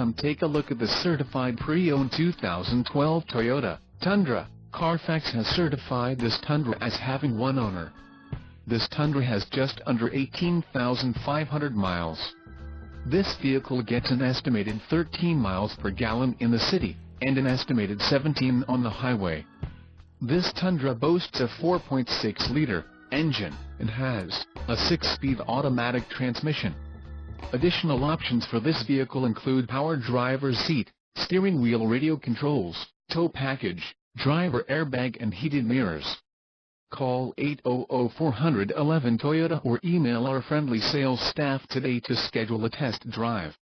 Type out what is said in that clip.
Come take a look at the certified pre-owned 2012 Toyota Tundra. Carfax has certified this Tundra as having one owner. This Tundra has just under 18,500 miles. This vehicle gets an estimated 13 miles per gallon in the city, and an estimated 17 on the highway. This Tundra boasts a 4.6-liter engine, and has a 6-speed automatic transmission. Additional options for this vehicle include power driver's seat, steering wheel radio controls, tow package, driver airbag and heated mirrors. Call 800-411-TOYOTA or email our friendly sales staff today to schedule a test drive.